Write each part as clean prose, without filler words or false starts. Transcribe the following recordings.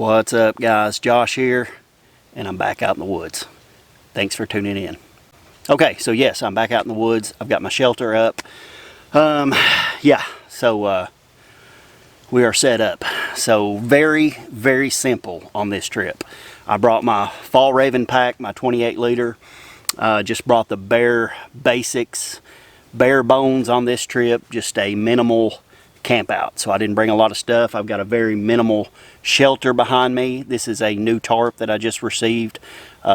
What's up, guys? Josh here, and I'm back out in the woods. Thanks for tuning in. Okay, so yes, I'm back out in the woods. I've got my shelter up. So we are set up. So very, very simple on this trip. I brought my Fjallraven pack, my 28 liter. Just brought the bare basics, bare bones on this trip, just a minimal camp out. So I didn't bring a lot of stuff. I've got a very minimal shelter behind me. This is a new tarp that I just received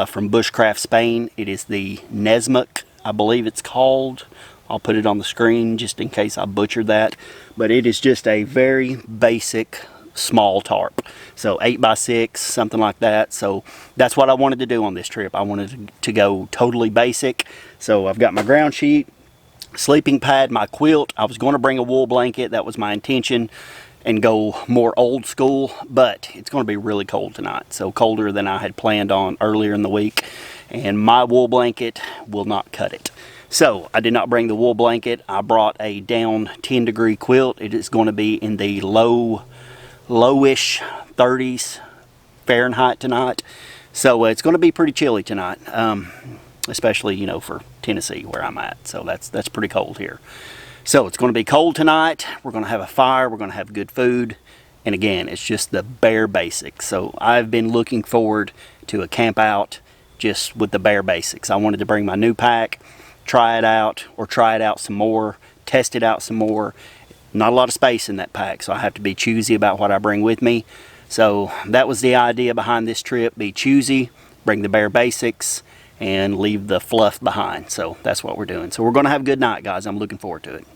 from Bushcraft, Spain. It is the Nessmuk, I believe it's called. I'll put it on the screen just in case I butchered that. But it is just a very basic small tarp. So 8x6, something like that. So that's what I wanted to do on this trip. I wanted to go totally basic. So I've got my ground sheet, sleeping pad, my quilt. I was going to bring a wool blanket. That was my intention, and go more old school, but it's going to be really cold tonight. So colder than I had planned on earlier in the week, and my wool blanket will not cut it. So I did not bring the wool blanket. I brought a down 10-degree quilt. It is going to be in the lowish 30s Fahrenheit tonight. So it's going to be pretty chilly tonight. Especially, you know, for Tennessee where I'm at. So that's pretty cold here. So it's going to be cold tonight. We're going to have a fire. We're going to have good food. And again, it's just the bare basics. So I've been looking forward to a camp out just with the bare basics. I wanted to bring my new pack, try it out, or try it out some more, test it out some more. Not a lot of space in that pack, so I have to be choosy about what I bring with me. So that was the idea behind this trip. Be choosy, bring the bare basics, and leave the fluff behind. So that's what we're doing. So we're going to have a good night, guys. I'm looking forward to it.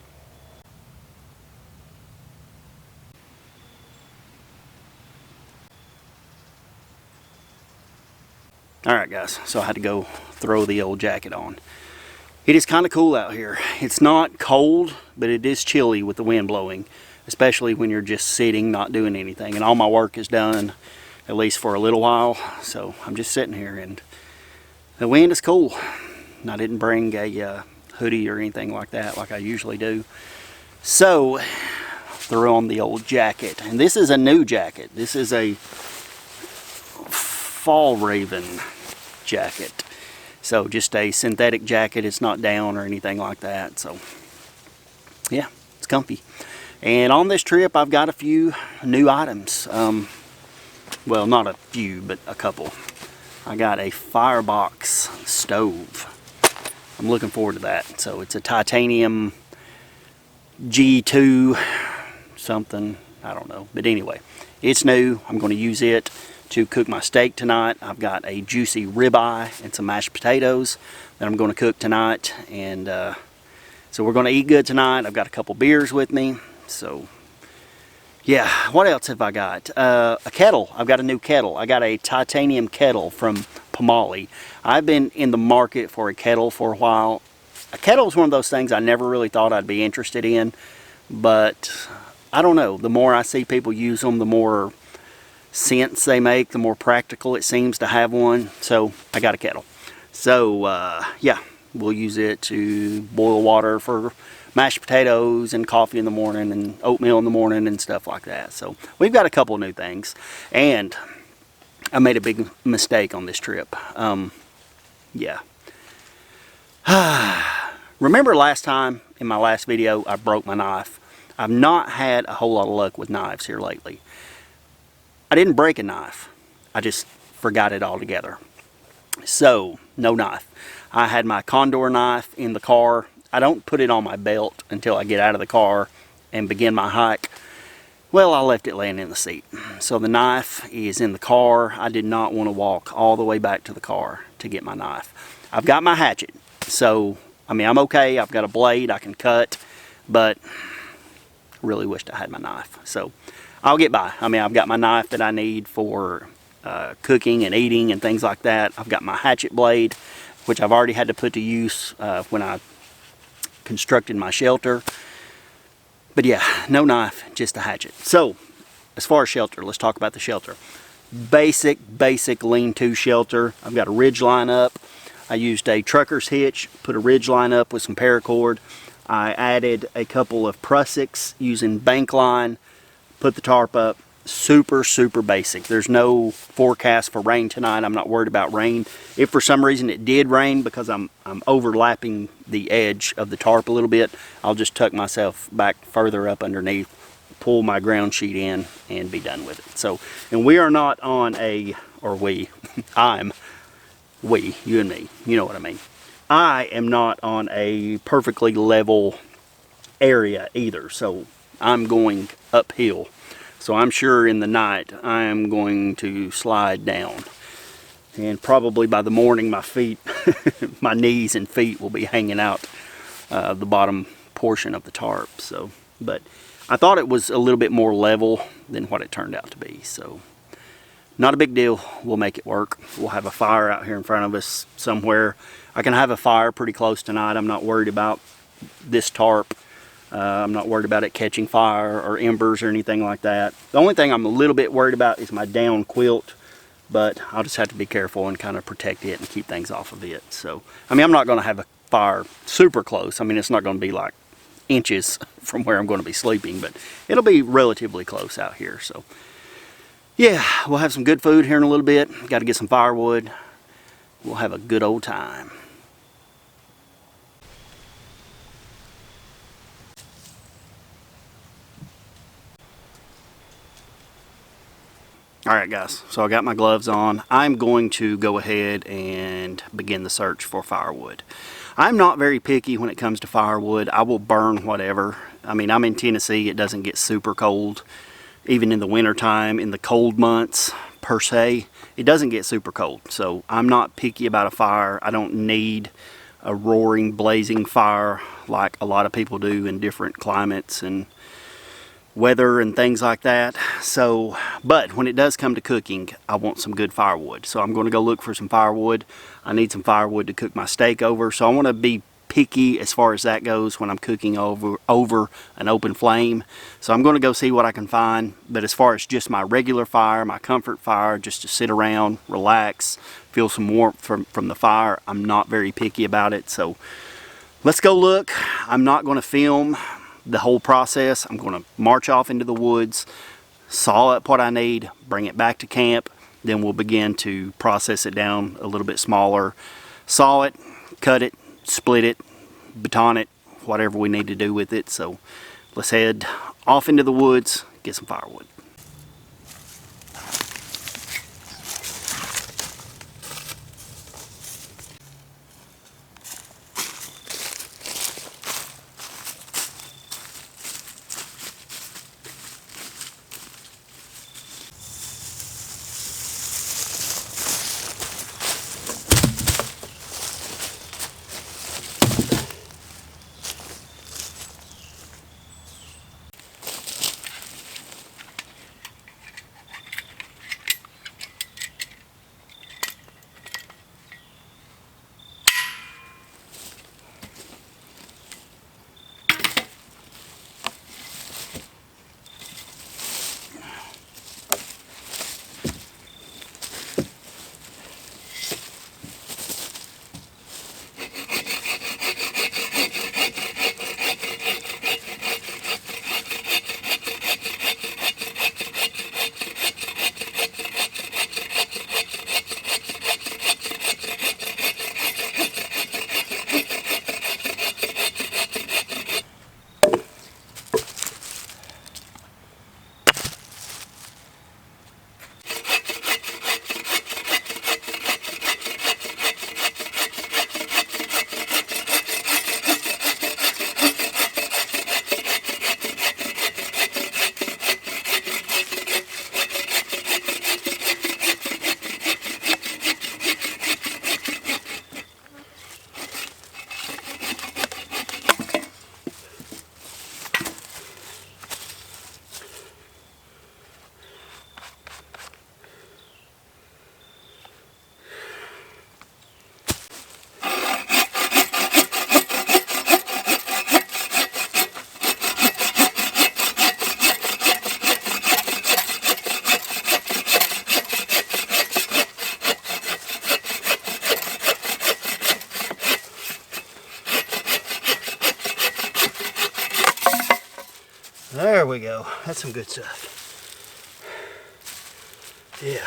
Alright, guys, so I had to go throw the old jacket on. It is kind of cool out here. It's not cold, but it is chilly with the wind blowing, especially when you're just sitting, not doing anything. And all my work is done, at least for a little while. So I'm just sitting here, and the wind is cool. I didn't bring a hoodie or anything like that like I usually do. So, threw on the old jacket. And this is a new jacket. This is a Fjallraven jacket. So, just a synthetic jacket. It's not down or anything like that. So, yeah, it's comfy. And on this trip, I've got a few new items. Well, not a few, but a couple. I got a Firebox Stove. I'm looking forward to that. So it's a titanium G2 something, I don't know. But anyway, it's new. I'm going to use it to cook my steak tonight. I've got a juicy ribeye and some mashed potatoes that I'm going to cook tonight. And so we're going to eat good tonight. I've got a couple beers with me. So yeah, what else have I got? A kettle. I've got a new kettle. I got a titanium kettle from Pomoly. I've been in the market for a kettle for a while. A kettle is one of those things I never really thought I'd be interested in, but I don't know. The more I see people use them, the more sense they make, the more practical it seems to have one. So I got a kettle. So yeah, we'll use it to boil water for mashed potatoes and coffee in the morning and oatmeal in the morning and stuff like that. So we've got a couple new things, and I made a big mistake on this trip. Yeah. Remember last time in my last video I broke my knife? I've not had a whole lot of luck with knives here lately. I didn't break a knife. I just forgot it altogether. So, no knife. I had my Condor knife in the car. I don't put it on my belt until I get out of the car and begin my hike. Well, I left it laying in the seat. So the knife is in the car. I did not want to walk all the way back to the car to get my knife. I've got my hatchet. So, I mean, I'm okay. I've got a blade I can cut, but really wished I had my knife. So I'll get by. I mean, I've got my knife that I need for cooking and eating and things like that. I've got my hatchet blade, which I've already had to put to use when I constructed my shelter. But yeah, no knife, just a hatchet. So as far as shelter, let's talk about the shelter. Basic lean-to shelter. I've got a ridge line up. I used a trucker's hitch, put a ridge line up with some paracord. I added a couple of prussics using bank line, put the tarp up, super, super basic. There's no forecast for rain tonight. I'm not worried about rain. If for some reason it did rain, because I'm overlapping the edge of the tarp a little bit, I'll just tuck myself back further up underneath, pull my ground sheet in, and be done with it. So, and we are not on a, or we, you and me, you know what I mean. I am not on a perfectly level area either, so I'm going uphill. So I'm sure in the night I am going to slide down, and probably by the morning my feet, my knees and feet will be hanging out the bottom portion of the tarp. So, but I thought it was a little bit more level than what it turned out to be. So not a big deal. We'll make it work. We'll have a fire out here in front of us somewhere. I can have a fire pretty close tonight. I'm not worried about this tarp. I'm not worried about it catching fire or embers or anything like that. The only thing I'm a little bit worried about is my down quilt, but I'll just have to be careful and kind of protect it and keep things off of it. So, I mean, I'm not going to have a fire super close. I mean, it's not going to be like inches from where I'm going to be sleeping, but it'll be relatively close out here. So, yeah, we'll have some good food here in a little bit. Got to get some firewood. We'll have a good old time. Alright guys, so I got my gloves on. I'm going to go ahead and begin the search for firewood. I'm not very picky when it comes to firewood. I will burn whatever. I mean, I'm in Tennessee. It doesn't get super cold. Even in the winter time, in the cold months per se, it doesn't get super cold. So I'm not picky about a fire. I don't need a roaring, blazing fire like a lot of people do in different climates and weather and things like that. So, but when it does come to cooking, I want some good firewood. So I'm going to go look for some firewood. I need some firewood to cook my steak over. So I want to be picky as far as that goes when I'm cooking over an open flame. So I'm going to go see what I can find. But as far as just my regular fire, my comfort fire, just to sit around, relax, feel some warmth from the fire, I'm not very picky about it. So let's go look. I'm not going to film the whole process. I'm going to march off into the woods, saw up what I need, bring it back to camp, then we'll begin to process it down a little bit smaller, saw it, cut it, split it, baton it, whatever we need to do with it. So let's head off into the woods, get some firewood. There we go. That's some good stuff. Yeah.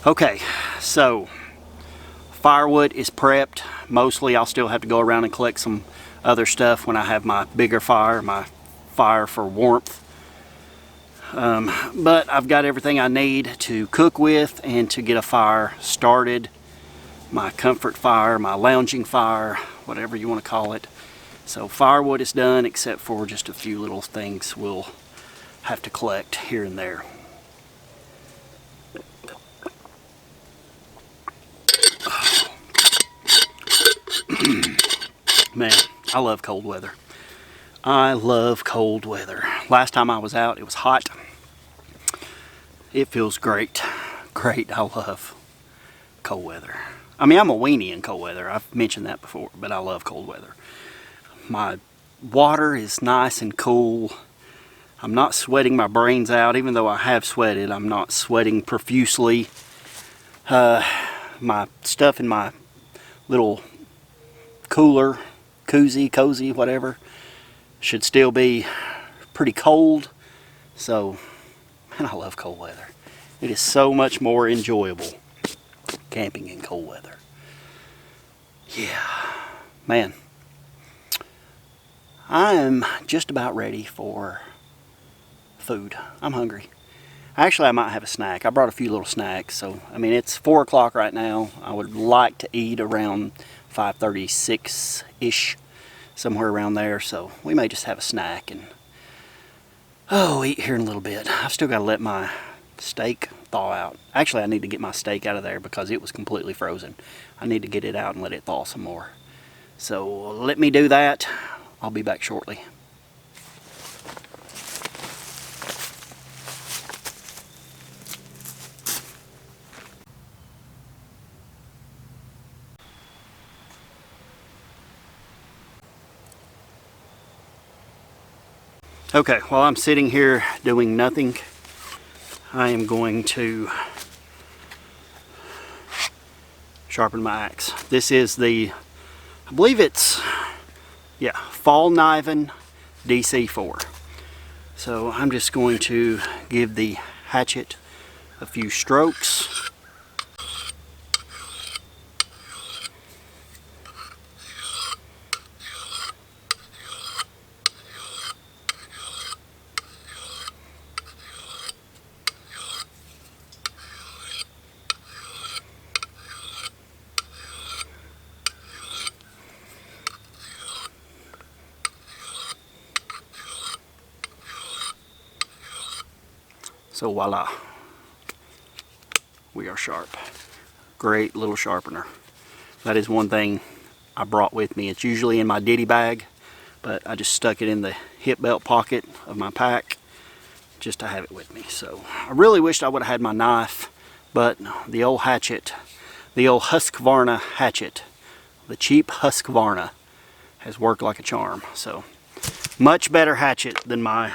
Okay, so firewood is prepped. Mostly I'll still have to go around and collect some other stuff when I have my bigger fire, my fire for warmth. But I've got everything I need to cook with and to get a fire started. My comfort fire, my lounging fire, whatever you want to call it. So firewood is done, except for just a few little things we'll have to collect here and there. Man, I love cold weather. I love cold weather. Last time I was out, it was hot. It feels great. Great, I love cold weather. I mean, I'm a weenie in cold weather. I've mentioned that before, but I love cold weather. My water is nice and cool. I'm not sweating my brains out, even though I have sweated. I'm not sweating profusely. My stuff in my little cooler, cozy, whatever, should still be pretty cold. So, man, I love cold weather. It is so much more enjoyable camping in cold weather. Yeah, man. I am just about ready for food. I'm hungry. Actually, I might have a snack. I brought a few little snacks. So, I mean, it's 4 o'clock right now. I would like to eat around 5:36-ish, somewhere around there. So, we may just have a snack and, eat here in a little bit. I've still got to let my steak thaw out. Actually, I need to get my steak out of there because it was completely frozen. I need to get it out and let it thaw some more. So, let me do that. I'll be back shortly. Okay, while I'm sitting here doing nothing, I am going to sharpen my axe. This is the, I believe it's, yeah, Fjallraven DC4. So I'm just going to give the hatchet a few strokes. So voila, we are sharp. Great little sharpener. That is one thing I brought with me. It's usually in my ditty bag, but I just stuck it in the hip belt pocket of my pack just to have it with me. So I really wished I would have had my knife, but the old hatchet, the old Husqvarna hatchet, the cheap Husqvarna, has worked like a charm. So much better hatchet than my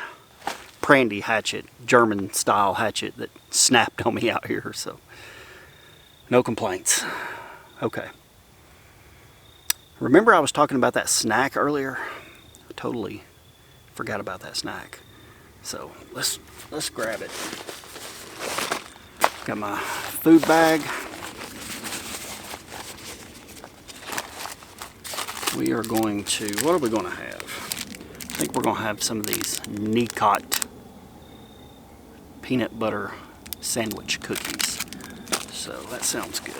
Prandy hatchet, German style hatchet that snapped on me out here. So no complaints. Okay. Remember I was talking about that snack earlier? I totally forgot about that snack. So let's grab it. Got my food bag. We are going to, what are we going to have? I think we're going to have some of these Nicot peanut butter sandwich cookies. So that sounds good.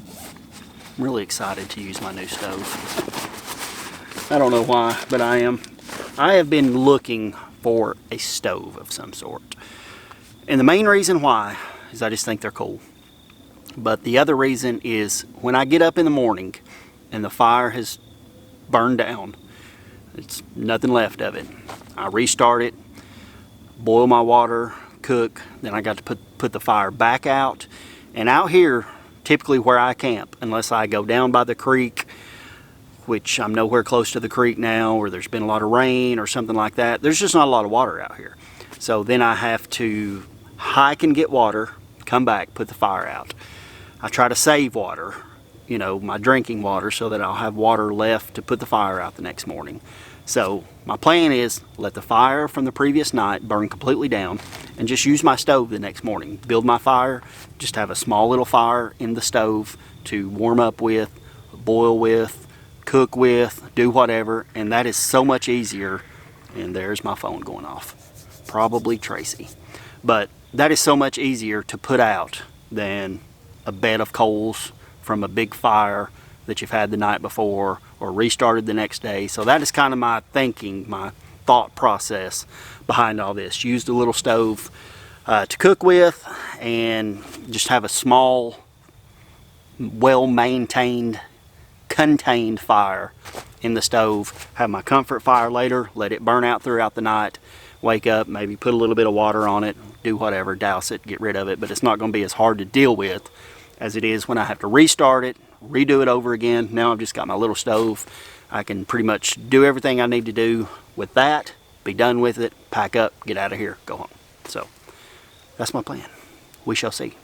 I'm really excited to use my new stove. I don't know why, but I am. I have been looking for a stove of some sort. And the main reason why is I just think they're cool. But the other reason is when I get up in the morning and the fire has burned down, it's nothing left of it. I restart it, boil my water, cook, then I got to put the fire back out. And out here, typically where I camp, unless I go down by the creek, which I'm nowhere close to the creek now, or there's been a lot of rain or something like that, there's just not a lot of water out here. So then I have to hike and get water, come back, put the fire out. I try to save water, you know, my drinking water, so that I'll have water left to put the fire out the next morning. So my plan is let the fire from the previous night burn completely down and just use my stove the next morning. Build my fire, just have a small little fire in the stove to warm up with, boil with, cook with, do whatever, and that is so much easier. And there's my phone going off. Probably Tracy. But that is so much easier to put out than a bed of coals from a big fire that you've had the night before or restarted the next day. So that is kind of my thinking, my thought process behind all this. Use the little stove to cook with and just have a small, well-maintained, contained fire in the stove. Have my comfort fire later, let it burn out throughout the night, wake up, maybe put a little bit of water on it, do whatever, douse it, get rid of it, but it's not going to be as hard to deal with as it is when I have to restart it, redo it over again. Now I've just got my little stove. I can pretty much do everything I need to do with that, be done with it, pack up, get out of here, go home. So that's my plan. We shall see.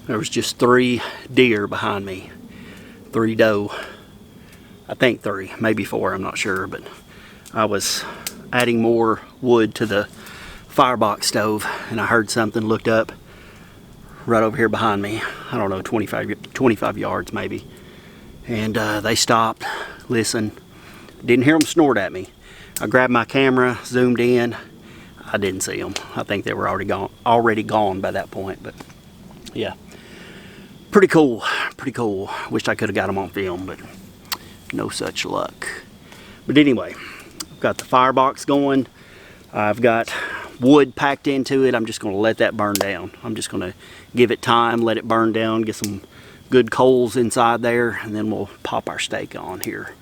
There was just 3 deer behind me, 3 doe. I think 3, maybe 4, I'm not sure, but I was adding more wood to the Firebox stove and I heard something, looked up, right over here behind me, I don't know, 25 yards maybe. And they stopped, listened, didn't hear them snort at me. I grabbed my camera, zoomed in, I didn't see them. I think they were already gone by that point, but yeah. Pretty cool, pretty cool. Wish I could have got them on film, but no such luck. But anyway, I've got the firebox going. I've got wood packed into it. I'm just gonna let that burn down. I'm just gonna give it time, let it burn down, get some good coals inside there, and then we'll pop our steak on here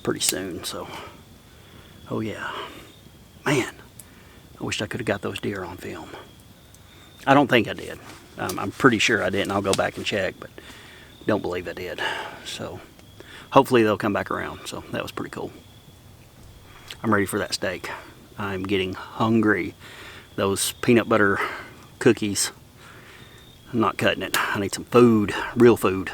pretty soon. So, oh yeah. Man, I wish I could have got those deer on film. I don't think I did. I'm pretty sure I didn't. I'll go back and check, but don't believe I did. So hopefully they'll come back around. So that was pretty cool. I'm ready for that steak. I'm getting hungry. Those peanut butter cookies, I'm not cutting it. I need some food, real food.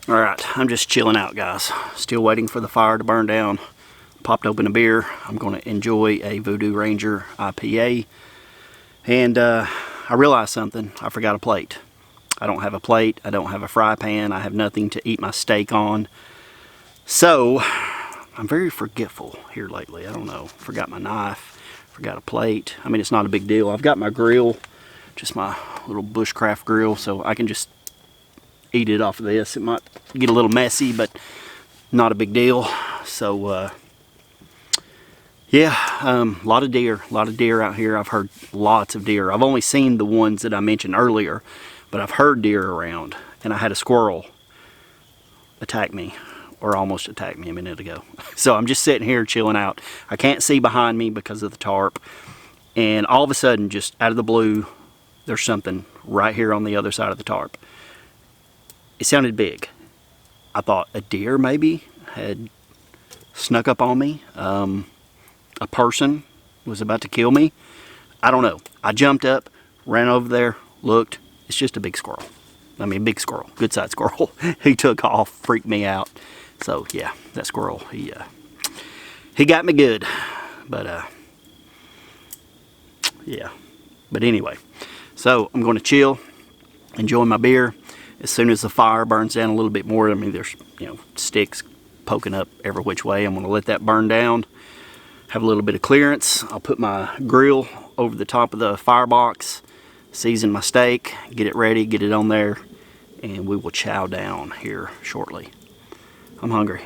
Alright, I'm just chilling out, guys. Still waiting for the fire to burn down. Popped open a beer. I'm going to enjoy a Voodoo Ranger IPA. And I realized something. I forgot a plate. I don't have a plate. I don't have a fry pan. I have nothing to eat my steak on. So, I'm very forgetful here lately. I don't know. Forgot my knife. Forgot a plate. I mean, it's not a big deal. I've got my grill. Just my little Bushcraft grill. So I can just eat it off of this. It might get a little messy, but not a big deal. So yeah, a lot of deer out here. I've heard lots of deer. I've only seen the ones that I mentioned earlier, but I've heard deer around, and I had a squirrel attack me, or almost attack me a minute ago. So I'm just sitting here chilling out. I can't see behind me because of the tarp, and all of a sudden, just out of the blue, there's something right here on the other side of the tarp. It sounded big. I thought a deer maybe had snuck up on me. A person was about to kill me. I don't know. I jumped up, ran over there, looked. It's just a big squirrel. I mean, big squirrel, good sized squirrel. He took off, freaked me out. So yeah, that squirrel, he got me good. But yeah. But anyway, so I'm going to chill, enjoy my beer. As soon as the fire burns down a little bit more, I mean, there's, you know, sticks poking up every which way. I'm going to let that burn down, have a little bit of clearance. I'll put my grill over the top of the firebox, season my steak, get it ready, get it on there, and we will chow down here shortly. I'm hungry.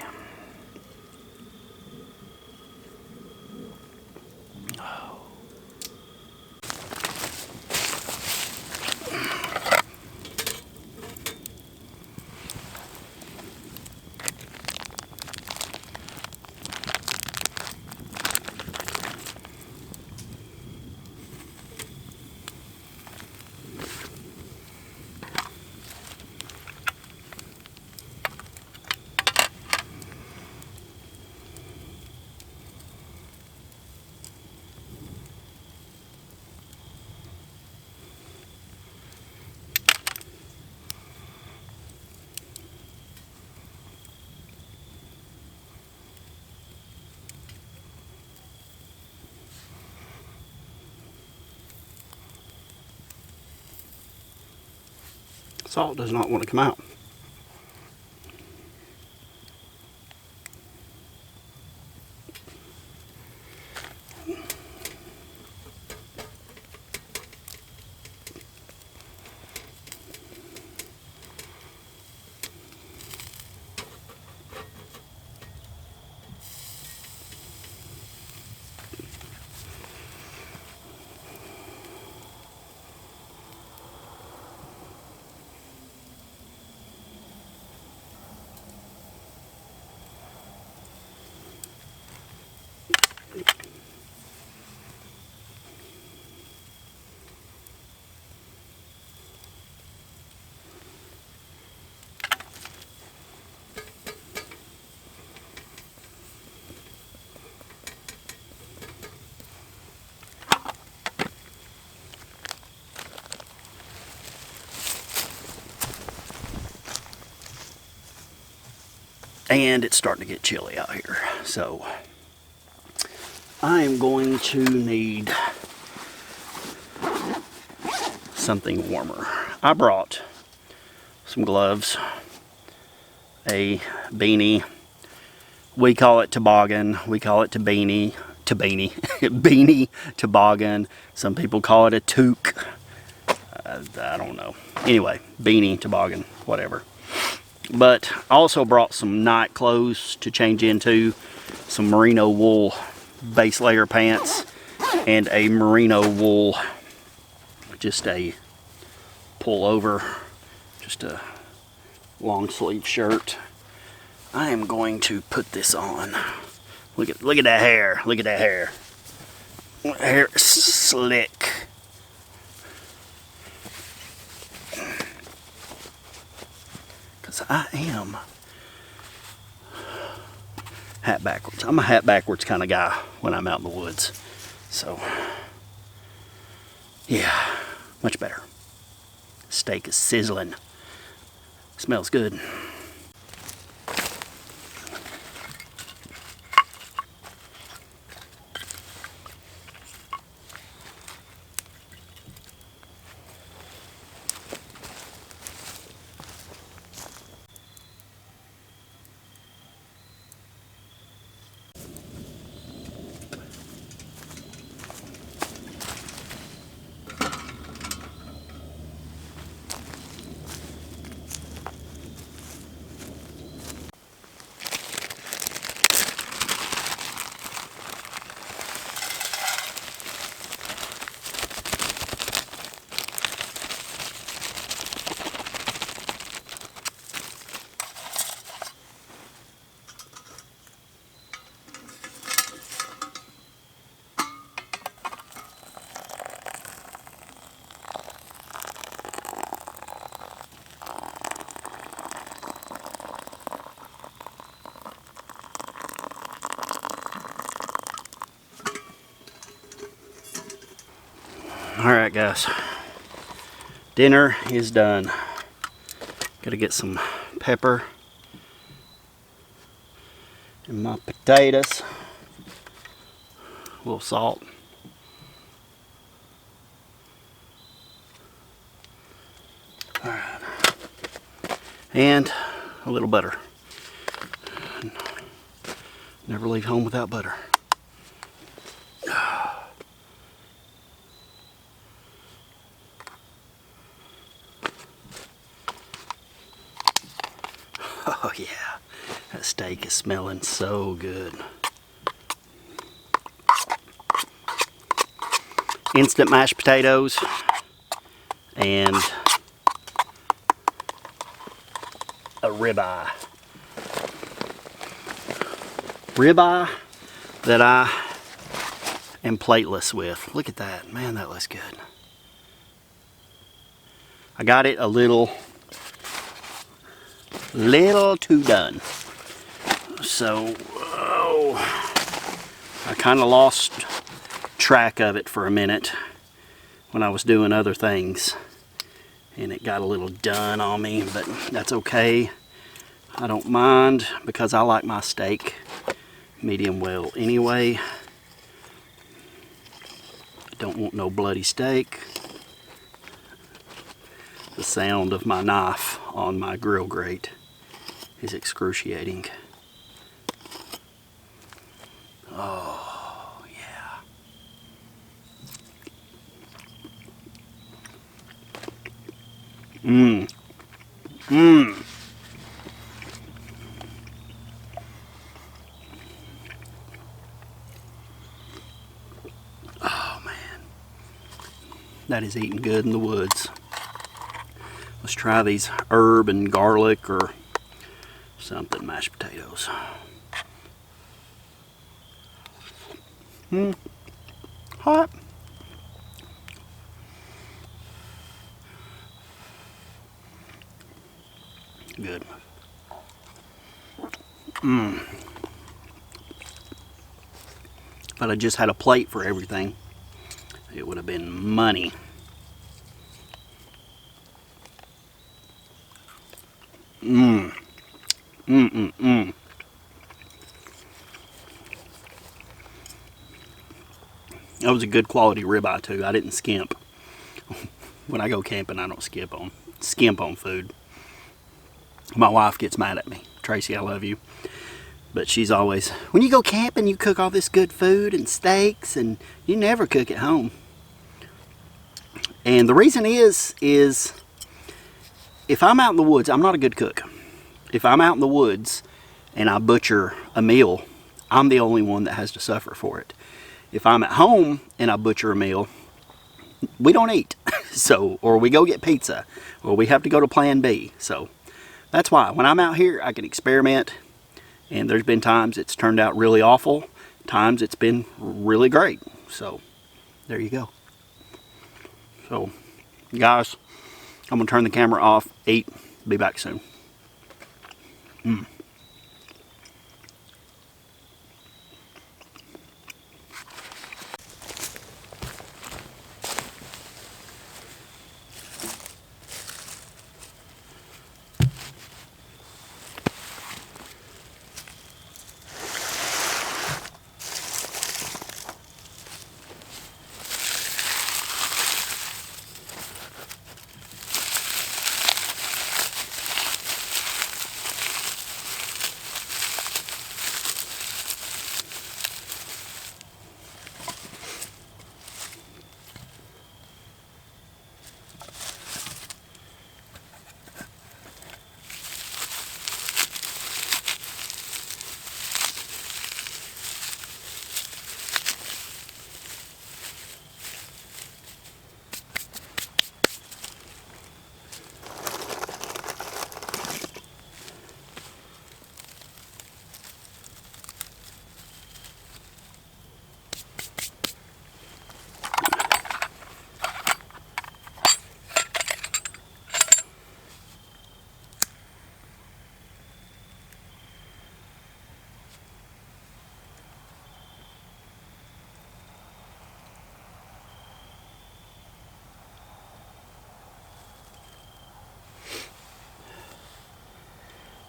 Salt does not want to come out. And it's starting to get chilly out here. So I am going to need something warmer. I brought some gloves, a beanie. We call it toboggan. We call it beanie, beanie toboggan. Some people call it a toque. I don't know. Anyway, beanie, toboggan, whatever. But I also brought some night clothes to change into, some merino wool base layer pants, and a merino wool, just a pullover, just a long sleeve shirt. I am going to put this on. Look at that hair. Look at that hair. Hair slick. I am hat backwards. I'm a hat backwards kind of guy when I'm out in the woods. So, yeah, much better. Steak is sizzling. Smells good. Alright guys, dinner is done. Gotta get some pepper and my potatoes, a little salt. Alright, and a little butter. Never leave home without butter. Oh yeah, that steak is smelling so good. Instant mashed potatoes and a ribeye. Ribeye that I am plateless with. Look at that, man, that looks good. I got it a little too done. So, I kind of lost track of it for a minute when I was doing other things. And it got a little done on me, but that's okay. I don't mind because I like my steak medium well anyway. I don't want no bloody steak. The sound of my knife on my grill grate is excruciating. Oh, yeah. Mmm. Mmm. Oh, man. That is eating good in the woods. Let's try these herb and garlic or something mashed potatoes. Hot. Good. But I just had a plate for everything. It would have been money. That was a good quality ribeye too. I didn't skimp. When I go camping, I don't skimp on food. My wife gets mad at me. Tracy, I love you. But she's always, when you go camping, you cook all this good food and steaks, and you never cook at home. And the reason is if I'm out in the woods, I'm not a good cook. If I'm out in the woods and I butcher a meal, I'm the only one that has to suffer for it. If I'm at home and I butcher a meal, we don't eat. So, or we go get pizza, or we have to go to plan B. So that's why when I'm out here, I can experiment. And there's been times it's turned out really awful, times it's been really great. So there you go. So guys, I'm gonna turn the camera off, eat, be back soon.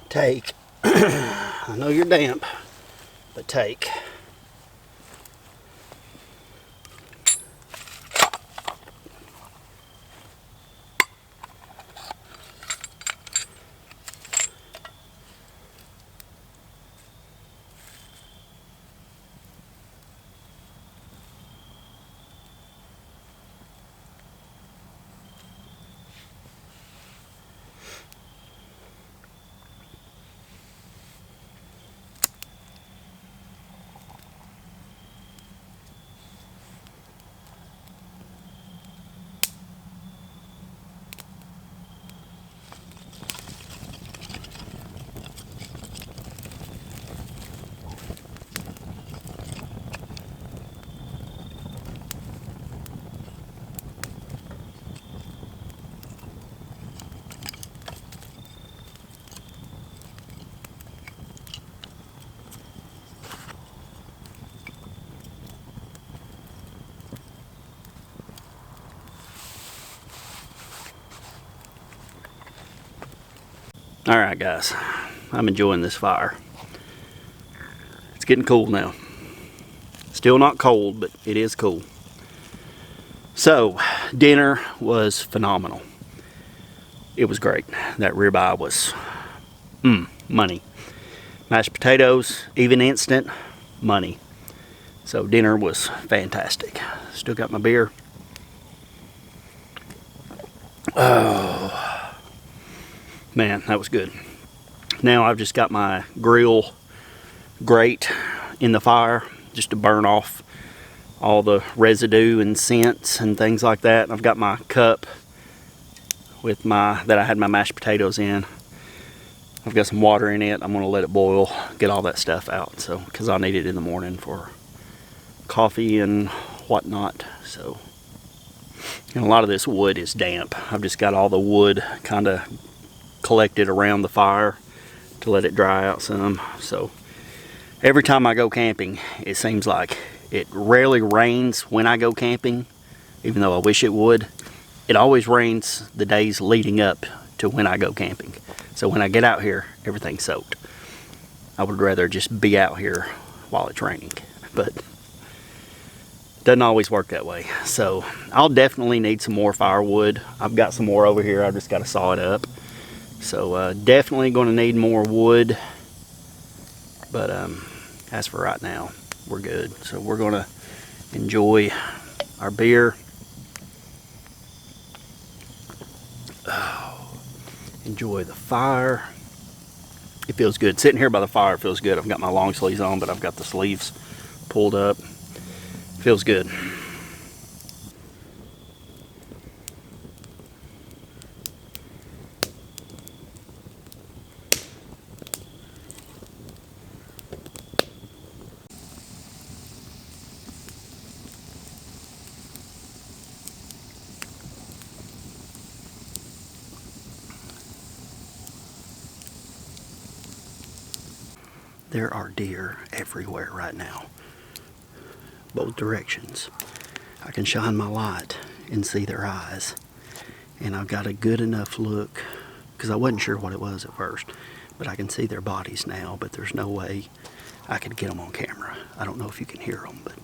Take, I know you're damp, but take. Alright guys, I'm enjoying this fire. It's getting cool now. Still not cold, but it is cool. So, dinner was phenomenal. It was great. That ribeye was money. Mashed potatoes, even instant, money. So dinner was fantastic. Still got my beer. Oh. Man, that was good. Now I've just got my grill grate in the fire just to burn off all the residue and scents and things like that. I've got my cup with that I had my mashed potatoes in. I've got some water in it. I'm gonna let it boil, get all that stuff out. So, because I'll need it in the morning for coffee and whatnot. So, and a lot of this wood is damp. I've just got all the wood kind of collected around the fire to let it dry out some. So every time I go camping, it seems like it rarely rains when I go camping, even though I wish it would. It always rains the days leading up to when I go camping. So when I get out here, everything's soaked. I would rather just be out here while it's raining. But doesn't always work that way. So I'll definitely need some more firewood. I've got some more over here. I've just got to saw it up. So definitely going to need more wood. But as for right now, we're good. So we're going to enjoy our beer. Oh, enjoy the fire. It feels good. Sitting here by the fire feels good. I've got my long sleeves on, but I've got the sleeves pulled up. Feels good. There are deer everywhere right now, both directions. I can shine my light and see their eyes, and I've got a good enough look, because I wasn't sure what it was at first, but I can see their bodies now, but there's no way I could get them on camera. I don't know if you can hear them, but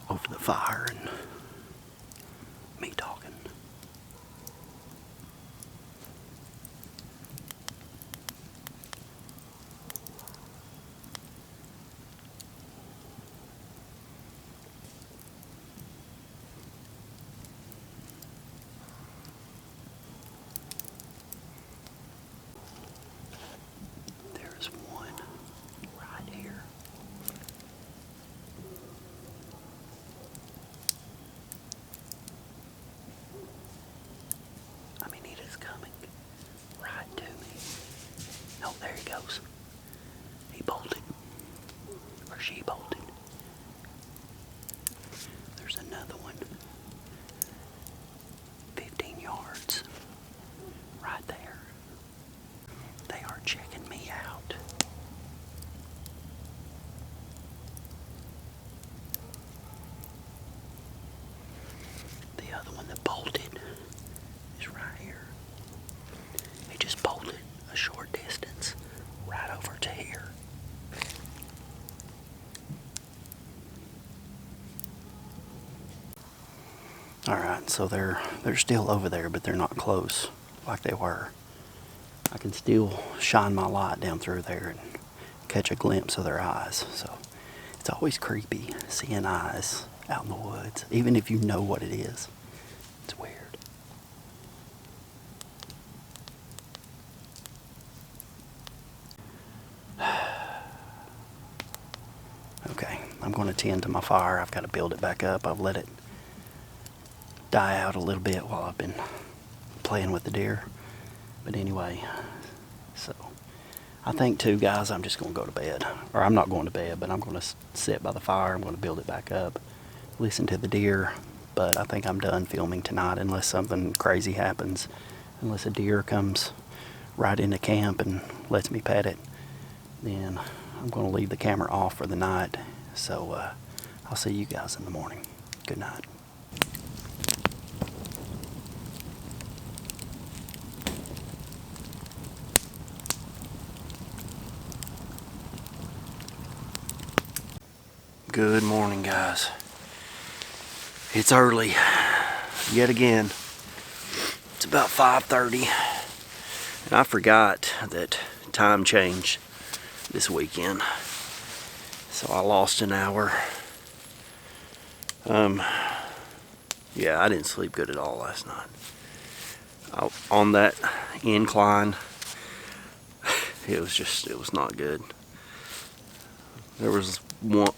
over the fire and me talking. He bolted, or she bolted. There's another one, 15 yards, right there. They are checking me out. The other one that bolted is right here. He just bolted a short distance right over to here. Alright, so they're still over there, but they're not close like they were. I can still shine my light down through there and catch a glimpse of their eyes. So it's always creepy seeing eyes out in the woods, even if you know what it is. It's weird. Okay, I'm going to tend to my fire. I've got to build it back up. I've let it die out a little bit while I've been playing with the deer. But anyway, so I think too, guys, I'm just going to go to bed. Or I'm not going to bed, but I'm going to sit by the fire. I'm going to build it back up, listen to the deer. But I think I'm done filming tonight unless something crazy happens. Unless a deer comes right into camp and lets me pet it. Then I'm going to leave the camera off for the night. So I'll see you guys in the morning. Good night. Good morning, guys. It's early yet again. It's about 5:30, and I forgot that time changed this weekend, so I lost an hour. Yeah, I didn't sleep good at all last night. On that incline, it was not good. There was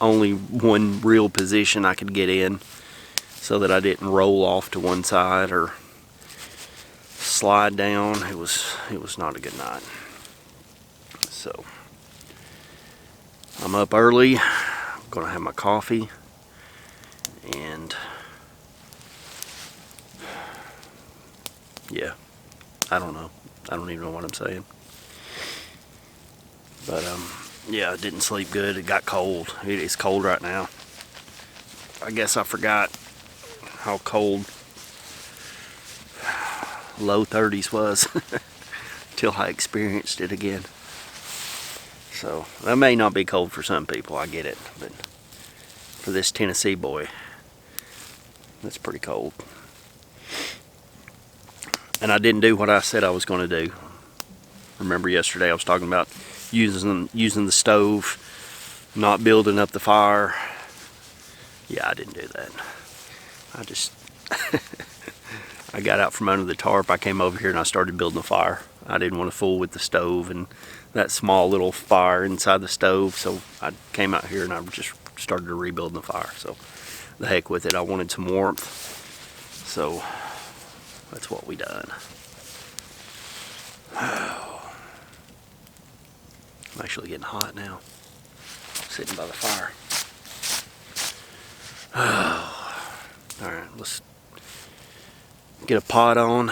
only one real position I could get in so that I didn't roll off to one side or slide down. It was not a good night. So I'm up early. I'm gonna have my coffee, and yeah, I don't know. I don't even know what I'm saying. But yeah, I didn't sleep good. It got cold. It is cold right now. I guess I forgot how cold low 30s was till I experienced it again. So that may not be cold for some people, I get it, but for this Tennessee boy, That's pretty cold. And I didn't do what I said I was going to do. Remember yesterday I was talking about using the stove, not building up the fire. Yeah, I didn't do that. I just I got out from under the tarp. I came over here and I started building a fire. I didn't want to fool with the stove and that small little fire inside the stove, so I came out here and I just started rebuilding the fire. So the heck with it. I wanted some warmth, so that's what we done. I'm actually getting hot now, sitting by the fire. Alright, let's get a pot on,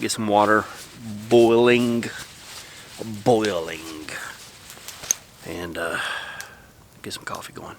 get some water boiling, and get some coffee going.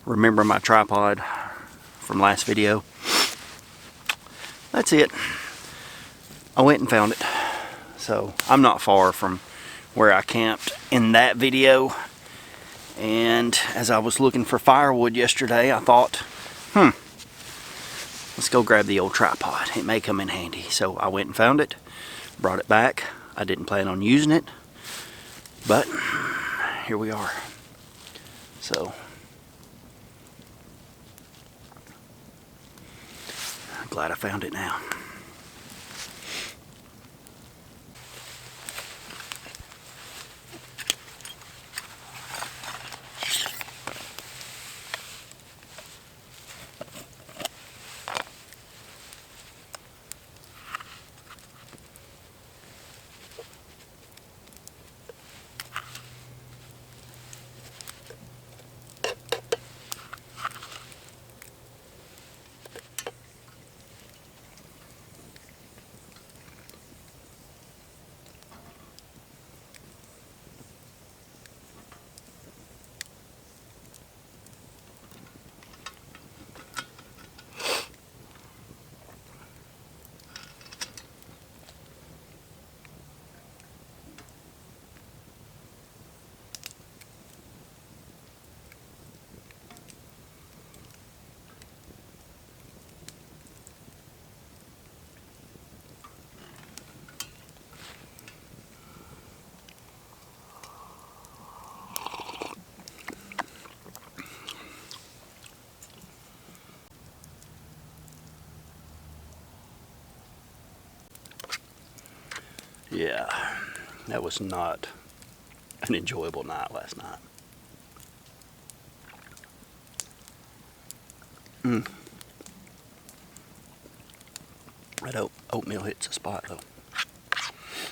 Remember my tripod from last video? That's it. I went and found it. So I'm not far from where I camped in that video. And as I was looking for firewood yesterday, I thought, let's go grab the old tripod. It may come in handy. So I went and found it, brought it back. I didn't plan on using it, but here we are. So I'm glad I found it now. Yeah, that was not an enjoyable night last night. That oatmeal hits a spot though.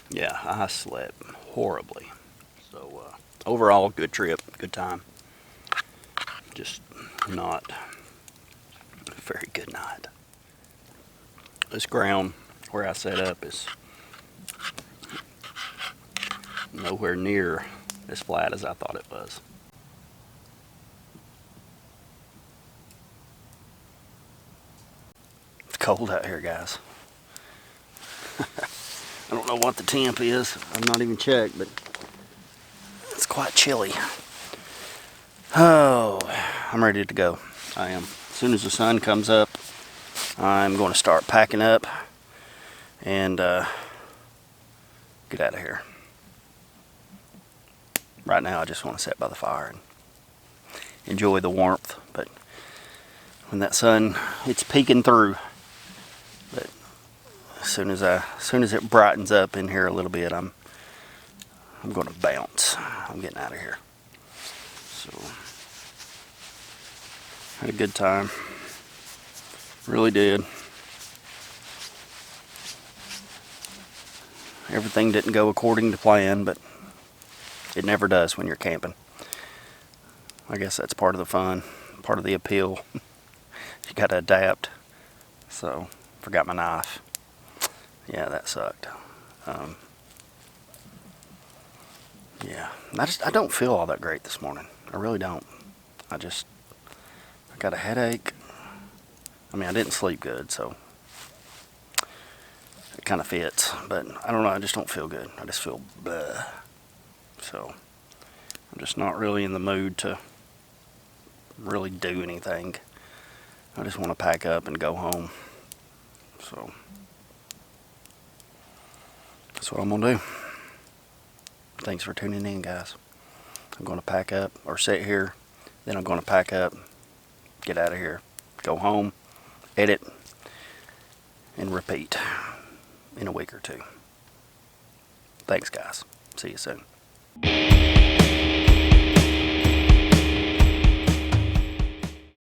Yeah, I slept horribly. So overall, good trip, good time. Just not a very good night. This ground where I set up is nowhere near as flat as I thought it was. It's cold out here, guys. I don't know what the temp is. I've not even checked, but it's quite chilly. Oh, I'm ready to go. I am. As soon as the sun comes up, I'm going to start packing up and get out of here. Right now I just want to sit by the fire and enjoy the warmth, but when that sun, it's peeking through. But As soon as it brightens up in here a little bit, I'm going to bounce. I'm getting out of here. So, had a good time. Really did. Everything didn't go according to plan, but it never does when you're camping. I guess that's part of the fun, part of the appeal. You gotta adapt. So, forgot my knife. Yeah, that sucked. Yeah, I don't feel all that great this morning. I really don't. I got a headache. I mean, I didn't sleep good, so it kind of fits. But I don't know, I just don't feel good. I just feel bleh. So, I'm just not really in the mood to really do anything. I just want to pack up and go home. So, that's what I'm going to do. Thanks for tuning in, guys. I'm going to pack up, or sit here, then I'm going to pack up, get out of here, go home, edit, and repeat in a week or two. Thanks, guys. See you soon.